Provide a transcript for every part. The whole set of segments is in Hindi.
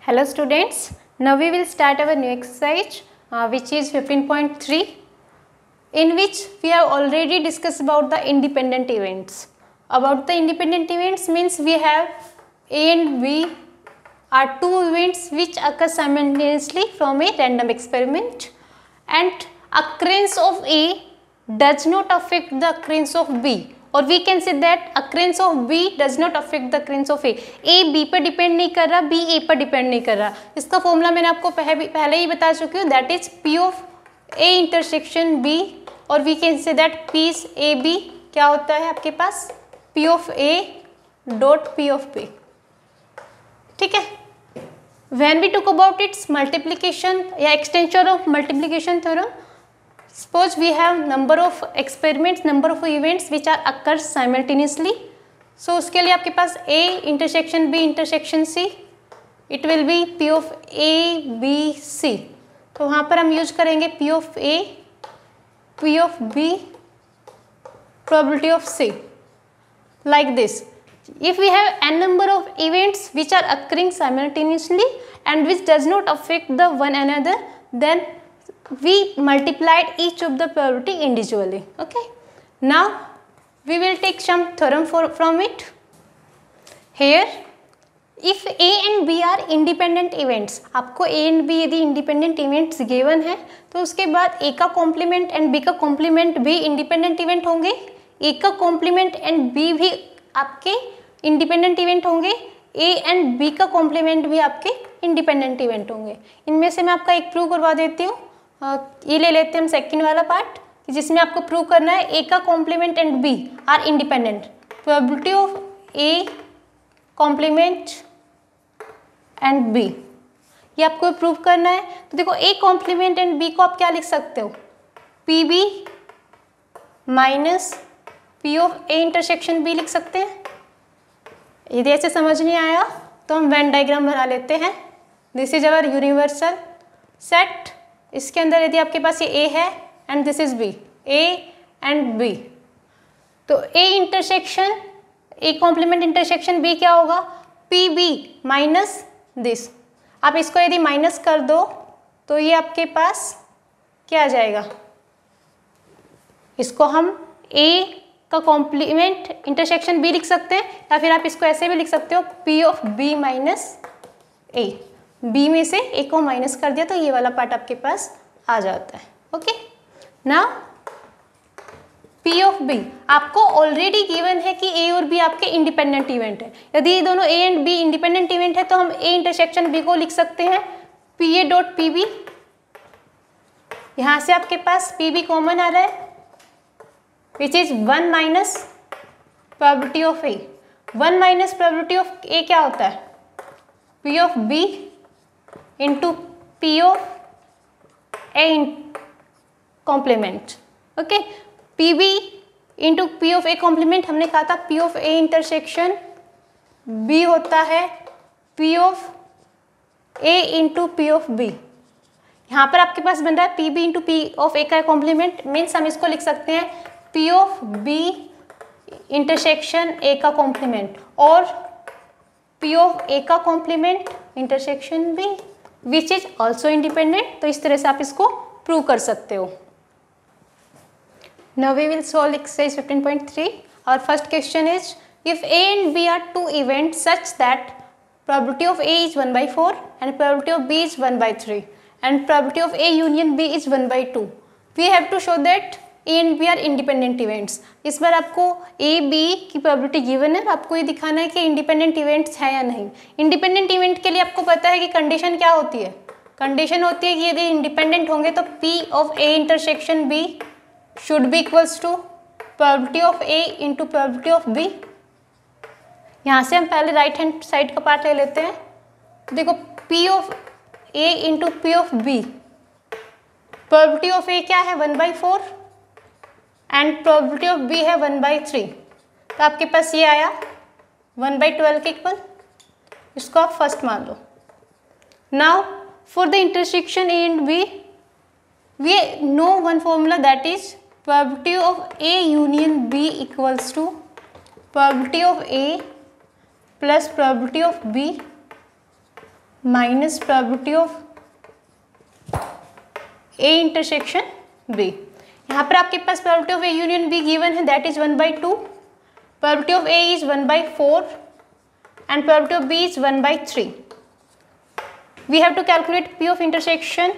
Hello students, now we will start our new exercise which is 15.3, in which we have already discussed about the independent events. About the independent events means we have A and B are two events which occur simultaneously from a random experiment, and occurrence of A does not affect the occurrence of B, और we can say that occurrence of B does not affect the occurrence of A B पर डिपेंड नहीं कर रहा, बी ए पर डिपेंड नहीं कर रहा. इसका फॉर्मूला मैंने आपको पहले ही बता चुकी हूँ, that is P of A intersection B, और we can say that P is A B क्या होता है आपके पास P of A dot P of B. ठीक है. When we talk about its multiplication या extension of multiplication theorem, suppose we have number of experiments, number of events which are occurs simultaneously. So उसके लिए आपके पास A intersection B intersection C, it will be P of A B C. तो वहाँ पर हम यूज करेंगे P of A, P of B, probability of C, like this. If we have n number of events which are occurring simultaneously and which does not affect the one another, then we multiplied each of the probability individually. Okay. Now we will take some theorem from it. Here, if A and B are independent events, आपको A and B यदि independent events given है तो उसके बाद A का complement and B का complement भी independent event होंगे, A का complement and B भी आपके independent event होंगे, A and B का complement भी आपके independent event होंगे. इनमें से मैं आपका एक प्रूव करवा देती हूँ. ये ले लेते हैं हम सेकंड वाला पार्ट, जिसमें आपको प्रूव करना है ए का complement and B are independent. Probability of A complement and B, ये आपको प्रूव करना है. तो देखो ए कॉम्प्लीमेंट एंड बी को आप क्या लिख सकते हो, P B minus P of A intersection B लिख सकते हैं. यदि ऐसे समझ नहीं आया तो हम वेन डायग्राम बना लेते हैं. This is our universal set. इसके अंदर यदि आपके पास ये A है and this is B, A and B, तो A intersection A complement intersection B क्या होगा, PB माइनस दिस. आप इसको यदि माइनस कर दो तो ये आपके पास क्या आ जाएगा, इसको हम A का कॉम्प्लीमेंट इंटरसेक्शन B लिख सकते हैं, या फिर आप इसको ऐसे भी लिख सकते हो P of B minus A. B में से ए को माइनस कर दिया तो ये वाला पार्ट आपके पास आ जाता है. Okay. Now P of B आपको ऑलरेडी गिवन है कि ए और बी आपके इंडिपेंडेंट इवेंट है. यदि ये दोनों ए एंड बी इंडिपेंडेंट इवेंट है तो हम ए इंटरसेक्शन बी को लिख सकते हैं P A dot P B. यहाँ से आपके पास पी बी कॉमन आ रहा है, which is 1 minus probability of A. 1 minus probability of A क्या होता है, P of B into P of A complement. Okay, PB into P of A complement हमने कहा था P of A intersection B होता है P of A into P of B. यहाँ पर आपके पास बन रहा है PB into P of A का complement, मीन्स हम इसको लिख सकते हैं P of B intersection A का complement और P of A का complement intersection B which is also independent. तो इस तरह से आप इसको प्रूव कर सकते हो. Now we will solve exercise 15.3. और first question is if A and B are two event such that probability of A is 1/4 and probability of B is 1/3 and probability of A union B is 1/2, we have to show that A and B are independent events. इस बार आपको ए बी की प्रोबेबिलिटी गिवन है, आपको ये दिखाना है कि इंडिपेंडेंट इवेंट्स है या नहीं. इंडिपेंडेंट इवेंट के लिए आपको पता है कि कंडीशन क्या होती है, कंडीशन होती है कि यदि इंडिपेंडेंट होंगे तो P of A intersection B should be equals to probability of A into probability of B. यहाँ से हम पहले राइट हैंड साइड का पार्ट ले लेते हैं. तो देखो P of A into P of B, probability of A क्या है 1/4 एंड प्रोबेबिलिटी ऑफ बी है 1/3. तो आपके पास ये आया 1/12 के इक्वल. इसको आप फर्स्ट मान लो. Now for the intersection A and B we know one formula, that is probability of A union B equals to probability of A plus probability of B minus probability of A intersection B. यहाँ पर आपके पास probability of A union B given है, that is 1/2, probability of A is 1/4 and probability of B is 1/3. We have to calculate P of intersection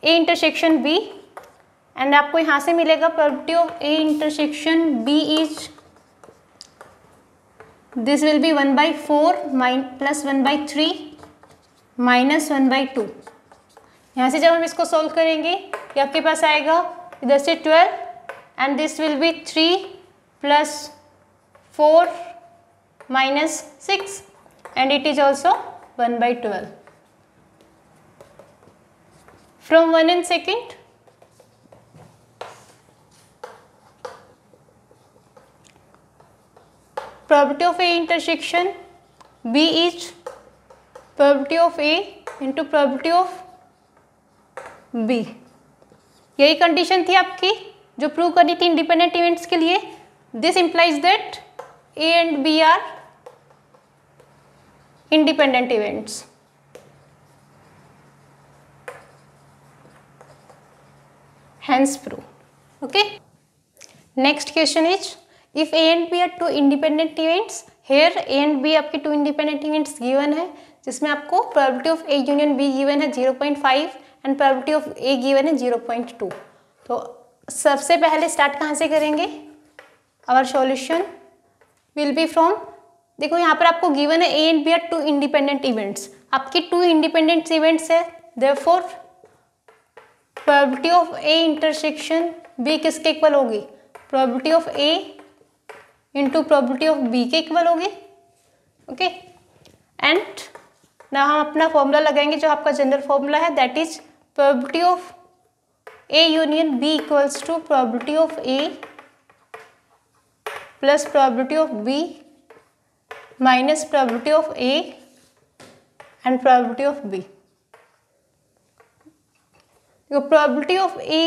A intersection B and आपको यहाँ से मिलेगा probability of A intersection B is this will be 1/4 plus 1/3 minus 1/2. यहाँ से जब हम इसको solve करेंगे ये आपके पास आएगा इधर से 12 and this will be 3 plus 4 minus 6 and it is also 1/12. From 1 and second, probability of A intersection B is probability of A into probability of B. यही कंडीशन थी आपकी जो प्रूव करनी थी इंडिपेंडेंट इवेंट्स के लिए. This implies that A and B are independent events. Hence prove. Okay. Next question is, if A and B are two independent events, here A and B आपके two independent events given है जिसमें आपको probability of A union B given है 0.5 and probability of A given है 0.2. तो सबसे पहले स्टार्ट कहाँ से करेंगे? Our solution will be from, देखो यहाँ पर आपको गिवन है A and B are two independent events. आपकी two independent events है, therefore probability of A intersection B किसके इक्वल होगी? probability of A into probability of B के इक्वल होगी. ओके, एंड ना हम अपना फॉर्मूला लगाएंगे जो आपका जनरल फॉर्मूला है, that is probability of A union B equals to probability of A plus probability of B minus probability of A and probability of B. तो probability of A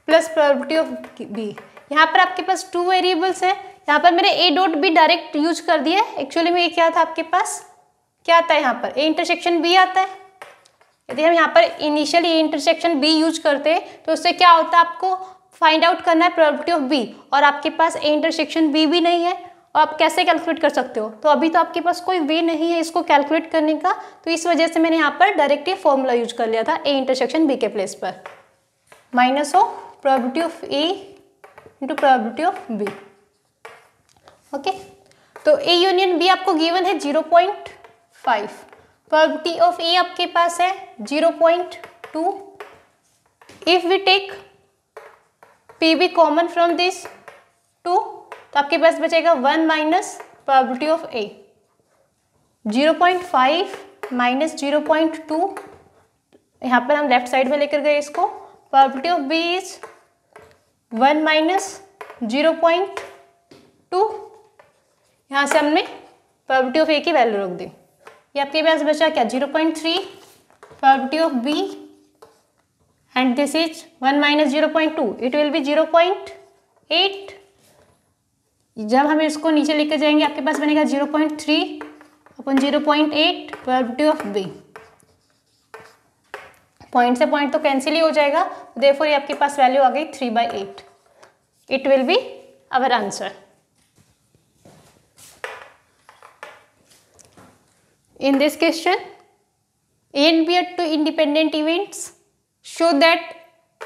plus probability of B, यहाँ पर आपके पास टू वेरिएबल्स है. यहाँ पर मैंने A dot B direct use कर दिया है. एक्चुअली में ये क्या था आपके पास, क्या आता है यहाँ पर A इंटरसेक्शन B आता है. यदि हम यहाँ पर initially A intersection B use करते हैं तो उससे क्या होता है, आपको फाइंड आउट करना है प्रोबेबिलिटी ऑफ B, और आपके पास A इंटरसेक्शन B भी नहीं है और आप कैसे कैलकुलेट कर सकते हो. तो अभी तो आपके पास कोई वे नहीं है इसको कैलकुलेट करने का, तो इस वजह से मैंने यहाँ पर डायरेक्ट ये फॉर्मूला यूज कर लिया था A इंटरसेक्शन B के प्लेस पर, minus of probability of A into probability of B. Okay, तो A यूनियन B आपको गिवन है 0.5, प्रोबेबिलिटी ऑफ A आपके पास है 0.2. If we take PB common from this 2, तो आपके पास बचेगा 1 minus probability of A. 0.5 minus 0.2, यहाँ पर हम लेफ्ट साइड में लेकर गए इसको. Probability of B is 1 minus 0.2. यहाँ से हमने प्रोबेबिलिटी ऑफ A की वैल्यू रख दी. ये आपके पास बचा क्या, 0.3 probability of B and this is 1 minus 0.2, it will be 0.8. जब हम इसको नीचे लेकर जाएंगे आपके पास बनेगा 0.3 अपन 0.8 प्रोबेबिलिटी ऑफ B. पॉइंट से पॉइंट तो कैंसिल ही हो जाएगा, देयरफॉर ये आपके पास वैल्यू आ गई 3/8. It will be our answer. In this question, A and B are two independent events. Show that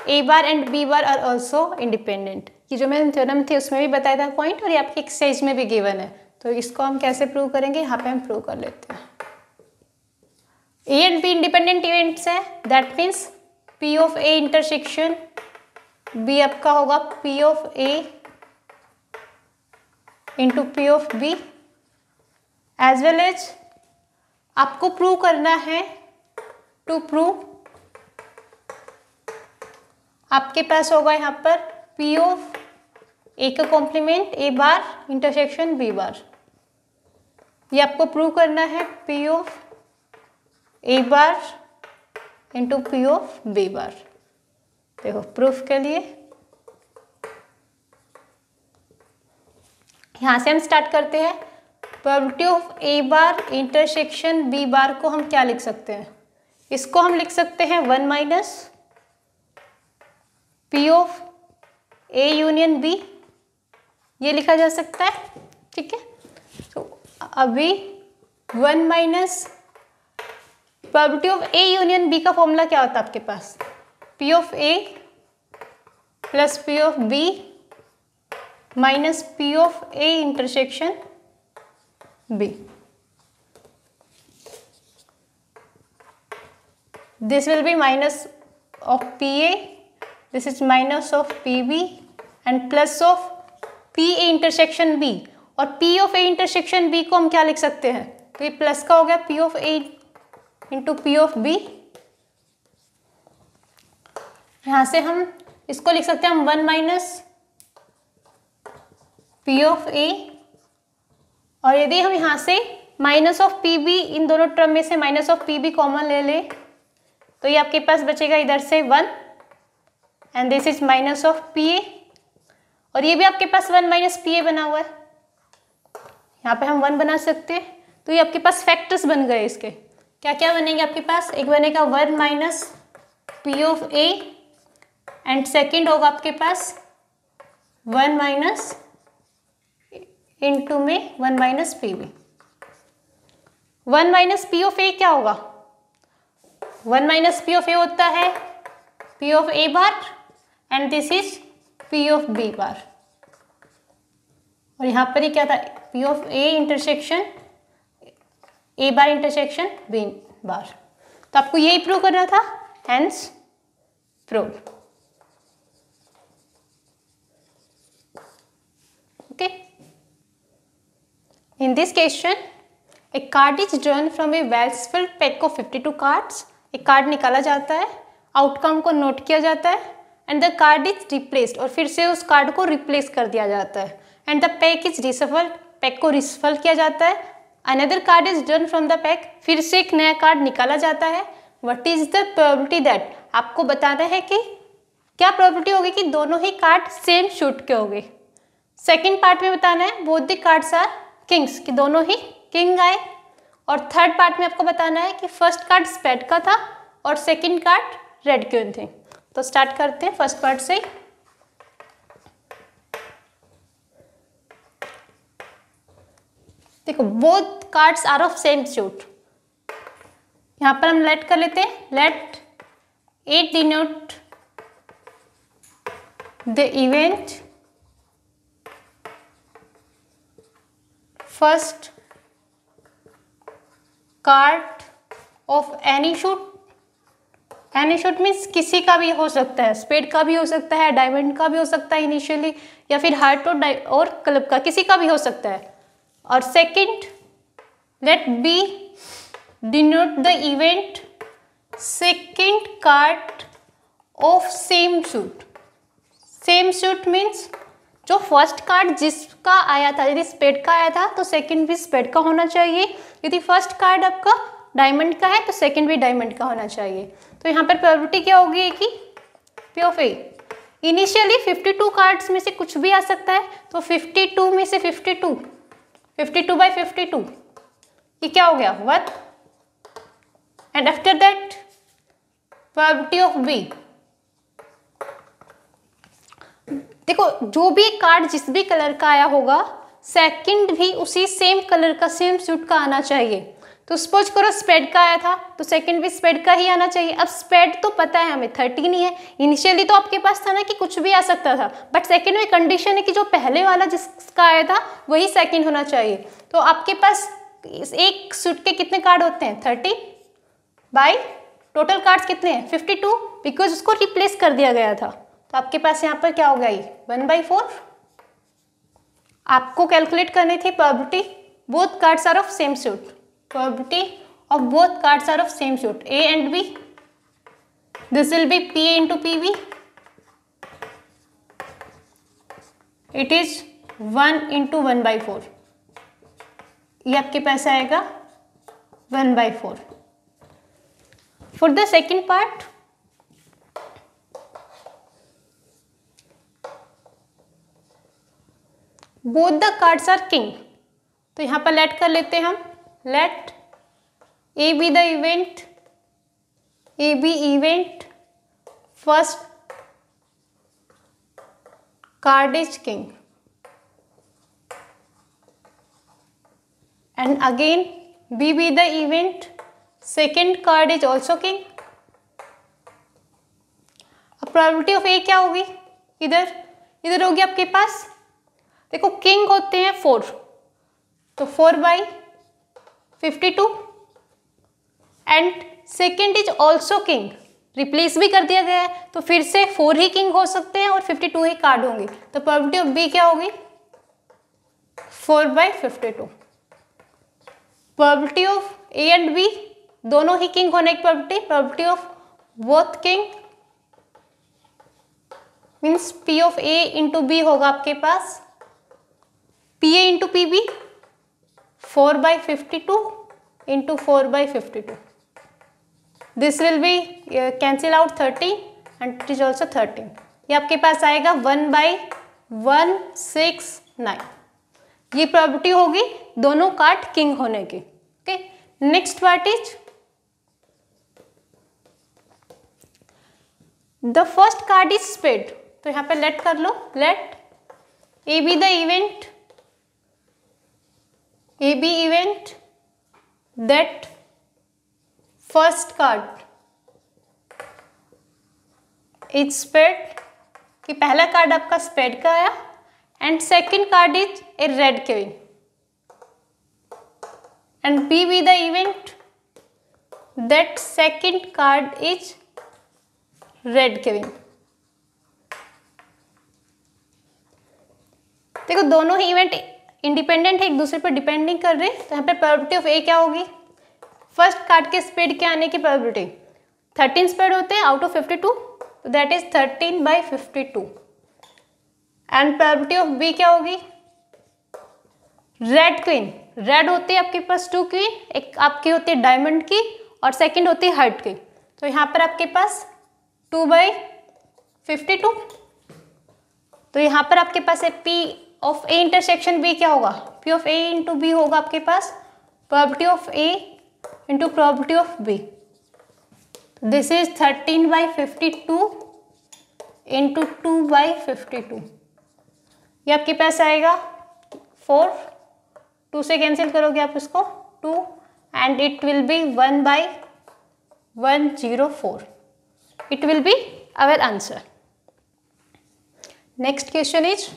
A bar and B bar are also independent. ये जो मैंने थ्योरम थी उसमें भी बताया था पॉइंट, और ये आपकी एक्सरसाइज में भी गिवन है. तो इसको हम कैसे प्रूव करेंगे, यहाँ पे हम प्रूव कर लेते हैं. A and B independent events है, that means P of A intersection B आपका होगा P of A into P of B, as well as आपको प्रूव करना है, टू प्रूव आपके पास होगा यहाँ पर P ऑफ A का complement A bar intersection B bar. ये आपको प्रूव करना है P of A bar into P of B bar. देखो प्रूफ के लिए यहाँ से हम स्टार्ट करते हैं. Probability of A bar intersection B bar को हम क्या लिख सकते हैं? इसको हम लिख सकते हैं 1 minus P of A union B, ये लिखा जा सकता है। ठीक है, तो अभी 1 minus probability of A union B का फॉर्मूला क्या होता है आपके पास? P of A plus P of B minus P of A intersection B. This will be minus of P A, this is minus of P B and plus of P A intersection B. और P of A intersection B को हम क्या लिख सकते हैं? तो ये प्लस का हो गया P of A into P of B. यहां से हम इसको लिख सकते हैं हम 1 माइनस पी ऑफ ए, और यदि हम यहां से माइनस ऑफ पी बी, इन दोनों टर्म में से minus of P B common ले ले तो ये आपके पास बचेगा इधर से 1 and this is minus of P ए, और ये भी आपके पास 1 माइनस पी ए बना हुआ है, यहाँ पे हम 1 बना सकते हैं। तो ये आपके पास फैक्टर्स बन गए। इसके क्या क्या बनेंगे आपके पास? एक बनेगा 1 minus P of A and second होगा आपके पास 1 माइनस इंटू में 1 minus P B. 1 minus P of A क्या होगा? 1 माइनस पी ऑफ ए होता है P of A bar and this is P of B bar, और यहाँ पर ये क्या था? P of A intersection A bar intersection B bar. तो आपको यही प्रूव करना था, hence prove. Okay, in this question a card is drawn from a well-filled pack of 52 cards। एक कार्ड निकाला जाता है, आउटकम को नोट किया जाता है and the card is replaced, और फिर से उस कार्ड को रिप्लेस कर दिया जाता है and the pack is reshuffled, pack को रिशफल किया जाता है। Another card is drawn from the pack, फिर से एक नया कार्ड निकाला जाता है। What is the probability that, आपको बताना है कि क्या प्रोबेबिलिटी होगी कि दोनों ही कार्ड सेम शूट के होंगे। सेकेंड पार्ट में बताना है both the cards are kings, कि दोनों ही किंग आए। और थर्ड पार्ट में आपको बताना है कि फर्स्ट कार्ड स्पेड का था और सेकंड कार्ड रेड क्वीन थे। तो स्टार्ट करते हैं फर्स्ट पार्ट से। देखो both cards are of same suit, यहां पर हम लेट कर लेते हैं, let it denote the event first card of any suit. Any suit means किसी का भी हो सकता है, स्पेड का भी हो सकता है, डायमंड का भी हो सकता है इनिशियली, या फिर हार्ट और क्लब का, किसी का भी हो सकता है। और second, let B denote the event second card of same suit. Same suit means जो फर्स्ट कार्ड जिसका आया था, यदि स्पेड का आया था तो सेकंड भी स्पेड का होना चाहिए। यदि फर्स्ट कार्ड आपका डायमंड का है तो सेकंड भी डायमंड का होना चाहिए। तो यहाँ पर प्रोबेबिलिटी क्या होगी कि P of A, initially 52 cards में से कुछ भी आ सकता है, तो 52 में से 52 बाई 52 ये क्या हो गया 1 and after that probability of B. देखो जो भी कार्ड जिस भी कलर का आया होगा सेकंड भी उसी सेम कलर का सेम सूट का आना चाहिए। तो सपोज करो स्पेड का आया था तो सेकंड भी स्पेड का ही आना चाहिए। अब स्पेड तो पता है हमें 13 ही है, इनिशियली तो आपके पास था ना कि कुछ भी आ सकता था, बट सेकंड में कंडीशन है कि जो पहले वाला जिसका आया था वही सेकंड होना चाहिए। तो आपके पास एक सूट के कितने कार्ड होते हैं 13 बाई टोटल कार्ड्स कितने हैं 52, बिकॉज उसको रिप्लेस कर दिया गया था। तो आपके पास यहाँ पर क्या होगा ये 1/4। आपको कैलकुलेट करनी थी probability both cards are of same suit, probability of both cards are of same suit A and B, this will be PA into PB, it is 1 into 1/4, ये आपके पास आएगा 1/4। For the second part both the cards are king, तो यहाँ पर लेट कर लेते हैं हम, let A B the event, A B event first card is king, and again B be the event second card is also king. अब प्रोबेबिलिटी ऑफ ए क्या होगी, इधर होगी आपके पास, देखो किंग होते हैं 4, तो 4/52 and second is also king, replace भी कर दिया गया है तो फिर से 4 ही किंग हो सकते हैं और 52 ही कार्ड होंगे, तो प्रोबेबिलिटी ऑफ बी क्या होगी 4/52। Probability of A and B दोनों ही किंग होने की probability of both king means P of A into B होगा आपके पास P A into P B 4/52 into 4/52. This will be cancel out 13 and it is also 13. ये आपके पास आएगा 1/169. ये प्रोबेबिलिटी होगी दोनों कार्ड किंग होने की. Okay, next part is the first card is spade. तो यहाँ पे लेट कर लो, let A B the event, A B event that first card is spade, कि पहला कार्ड आपका स्पेड का आया and second card is a red queen and B be the event that second card is red queen. देखो दोनों ही इवेंट इंडिपेंडेंट है, एक दूसरे पर डिपेंडिंग कर रहे हैं, तो यहाँ पे प्रोबेबिलिटी ऑफ ए क्या होगी, फर्स्ट कार्ड के स्पेड के आने की प्रोबेबिलिटी 13 स्पेड होते हैं आउट ऑफ 52, तो that is 13/52. And probability of B क्या होगी, रेड क्वीन, रेड होती है आपके पास 2 क्वीन, एक आपकी होती है डायमंड की और सेकंड होती है हार्ट की, तो यहाँ पर आपके पास 2/52. तो यहाँ पर आपके पास है P of A intersection B क्या होगा, P of A into B होगा आपके पास probability of A into probability of B. This is 13/52 into 2/52. ये आपके पास आएगा 4, 2 से कैंसिल करोगे आप इसको 2 and it will B 1/104. It will be our answer. Next question is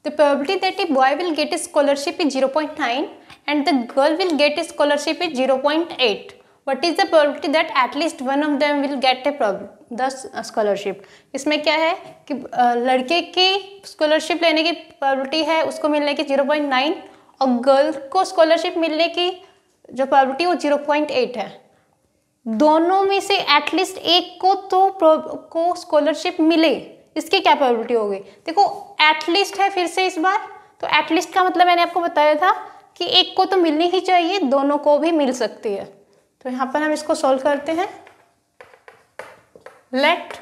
the probability that a boy will get a scholarship is 0.9 and the girl will get a scholarship is 0.8. What is the probability that at least one of them will get the scholarship? इसमें क्या है कि लड़के की स्कॉलरशिप लेने की प्रोबेबिलिटी है उसको मिलने की 0.9 और गर्ल को स्कॉलरशिप मिलने की जो प्रोबेबिलिटी वो 0.8 है. दोनों में से एटलीस्ट एक को को स्कॉलरशिप मिले, इसकी क्या प्रोबेबिलिटी होगी. देखो एटलीस्ट है फिर से इस बार, तो एटलीस्ट का मतलब मैंने आपको बताया था कि एक को तो मिलनी ही चाहिए, दोनों को भी मिल सकती है. तो यहाँ पर हम इसको सॉल्व करते हैं. Let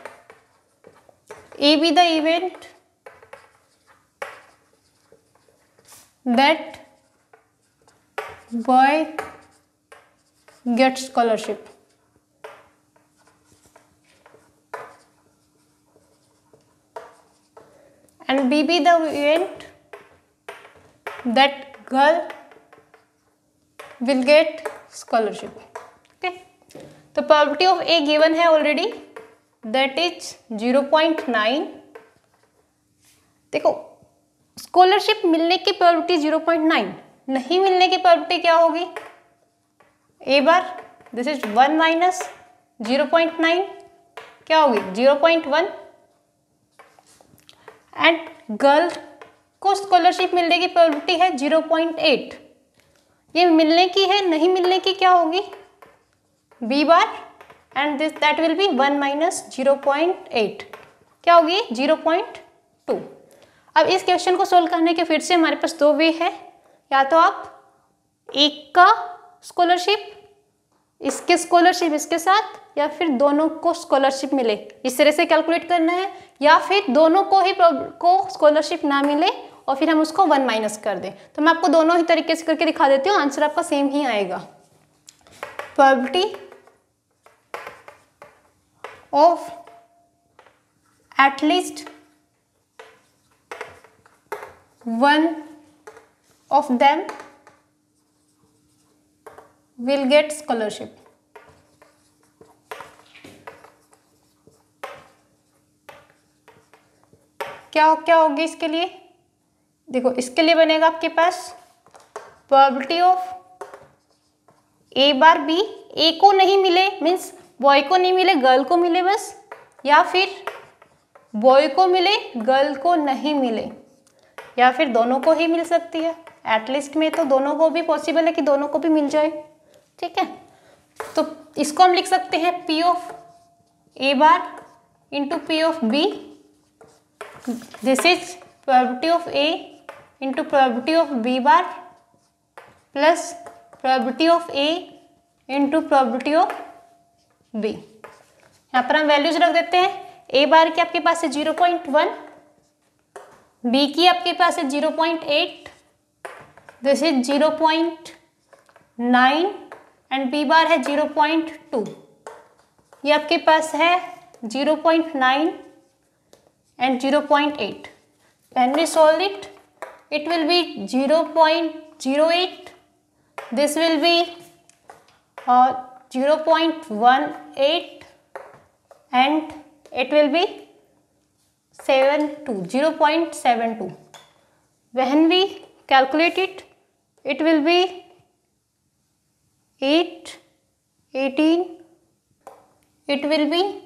A B the event that boy get scholarship and B be the event that girl will get scholarship. Okay, तो प्रोबेबिलिटी ऑफ ए गिवन है ऑलरेडी, दैट इज 0.9. देखो स्कॉलरशिप मिलने की प्रोबेबिलिटी 0.9, नहीं मिलने की प्रोबेबिलिटी क्या होगी, ए बार दिस इज 1 माइनस 0.9 क्या होगी 0.1 एंड गर्ल को स्कॉलरशिप मिलने की प्रोबेबिलिटी है 0.8. ये मिलने की है, नहीं मिलने की क्या होगी B bar and this that will be 1 minus 0.8 क्या होगी 0.2. अब इस क्वेश्चन को सोल्व करने के फिर से हमारे पास 2 वे है, या तो आप एक का स्कॉलरशिप इसके स्कॉलरशिप इसके साथ, या फिर दोनों को स्कॉलरशिप मिले इस तरह से कैलकुलेट करना है, या फिर दोनों को ही को स्कॉलरशिप ना मिले और फिर हम उसको 1 माइनस कर दें। तो मैं आपको दोनों ही तरीके से करके दिखा देती हूँ, आंसर आपका सेम ही आएगा। Probability of at least one of them will get scholarship. क्या होगी इसके लिए? देखो इसके लिए बनेगा आपके पास probability of A bar B, A को नहीं मिले मीन्स बॉय को नहीं मिले गर्ल को मिले बस, या फिर बॉय को मिले गर्ल को नहीं मिले, या फिर दोनों को ही मिल सकती है। एटलीस्ट में तो दोनों को भी पॉसिबल है कि दोनों को भी मिल जाए, ठीक है। तो इसको हम लिख सकते हैं P of A bar into P of B, this is probability of A into probability of B bar plus probability of A into probability of B. यहाँ पर हम वैल्यूज रख देते हैं। ए बार की आपके पास है 0.1, बी की आपके पास है 0.8, this is 0.9 and B bar है 0.2। ये आपके पास है 0.9 and 0.8. When we solve it, it will be 0.08. This will be 0.18 and it will be 0.72. When we calculate it, it will be 8, 18. It will be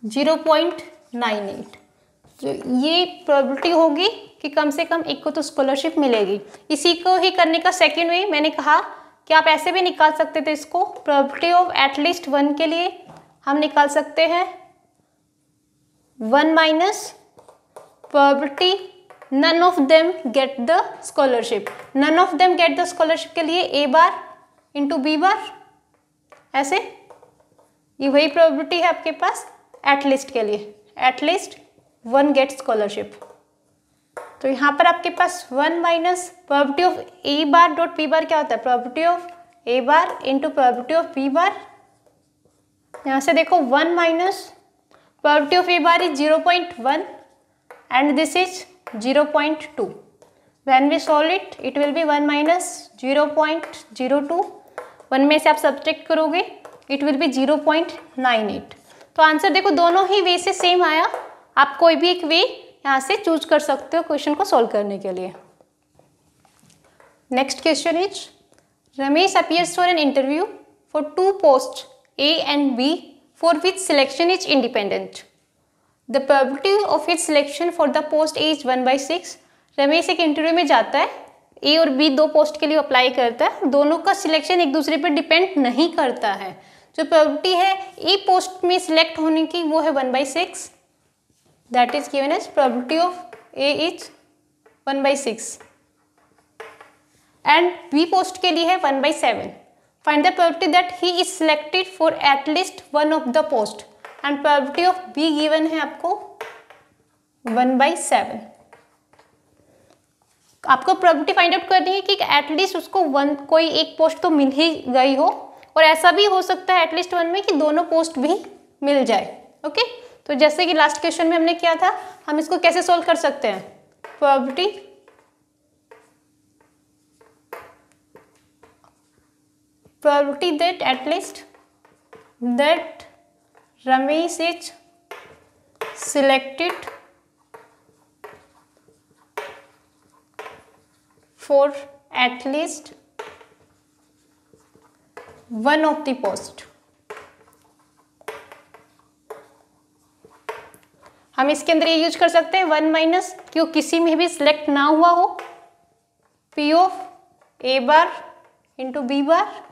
0.98। तो ये प्रोबेबिलिटी होगी कि कम से कम एक को तो स्कॉलरशिप मिलेगी। इसी को ही करने का सेकेंड वे मैंने कहा कि आप ऐसे भी निकाल सकते थे इसको। प्रोबेबिलिटी ऑफ एटलीस्ट 1 के लिए हम निकाल सकते हैं 1 minus probability none of them get the scholarship. None of them get the scholarship के लिए ए बार इंटू बी बार, ऐसे ये वही प्रोबेबिलिटी है आपके पास एटलीस्ट के लिए, एटलीस्ट 1 गेट स्कॉलरशिप। तो यहाँ पर आपके पास 1 minus probability of A bar dot B bar क्या होता है, probability of A bar into probability of B bar. यहाँ से देखो 1 minus probability of A bar is 0.1 and this is 0.2। When we solve it, it will be 1 minus 0.02, 1 में से आप सब्ट्रैक्ट करोगे इट विल बी 0.98। तो आंसर देखो दोनों ही वे से सेम आया। आप कोई भी एक वे यहाँ से चूज कर सकते हो क्वेश्चन को सॉल्व करने के लिए। Next question is Ramesh appears for an interview for 2 post A and B for which selection is independent. The probability of its selection for the post A is 1/6। Ramesh एक इंटरव्यू में जाता है, ए और बी 2 पोस्ट के लिए अप्लाई करता है, दोनों का सिलेक्शन एक दूसरे पर डिपेंड नहीं करता है। जो प्रोबेबिलिटी है ए पोस्ट में सिलेक्ट होने की वो है 1/6, that is given as probability of A is 1/6 and B post के लिए है 1/7। Find the probability that he is selected for at least 1 of the post and probability of B given है आपको 1/7। आपको प्रोबेबिलिटी फाइंड आउट करनी है कि एटलीस्ट उसको कोई एक पोस्ट तो मिल ही गई हो, और ऐसा भी हो सकता है एटलीस्ट 1 में कि दोनों पोस्ट भी मिल जाए। ओके, तो जैसे कि लास्ट क्वेश्चन में हमने किया था, हम इसको कैसे सोल्व कर सकते हैं। Probability that at least that Ramesh is selected for at least 1 of the post। हम इसके अंदर ये यूज कर सकते हैं 1 माइनस क्यों किसी में भी सिलेक्ट ना हुआ हो, P of A bar into B bar.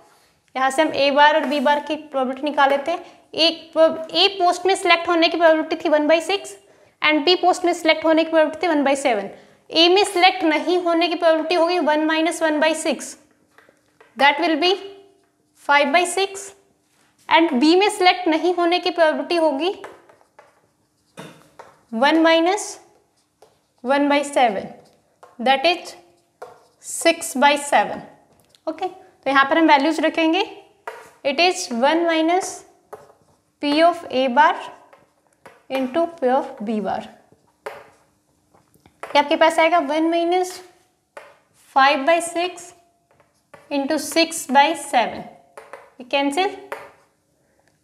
यहाँ से हम ए बार और बी बार की प्रोबेबिलिटी निकाल लेते हैं। ए पोस्ट में सिलेक्ट होने की प्रोबेबिलिटी थी 1/6 एंड बी पोस्ट में सिलेक्ट होने की प्रोबेबिलिटी थी 1/7। ए में सिलेक्ट नहीं होने की प्रोबेबिलिटी होगी 1 minus 1/6, that will be 5/6 and B में सिलेक्ट नहीं होने की प्रोबेबिलिटी होगी 1 माइनस 1/7 दैट इज 6/7। ओके, तो यहाँ पर हम वैल्यूज रखेंगे। It is 1 minus P of A bar into P of B बार। क्या आपके पास आएगा 1 minus 5/6 into 6/7, cancel.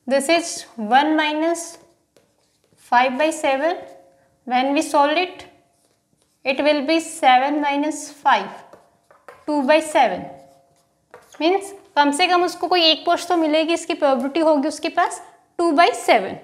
This is 1 minus 5/7, when we solve it, it will be 7 minus 5, 2/7, means कम से कम उसको कोई एक पोस्ट तो मिलेगी, इसकी प्रोबेबिलिटी होगी उसके पास 2/7।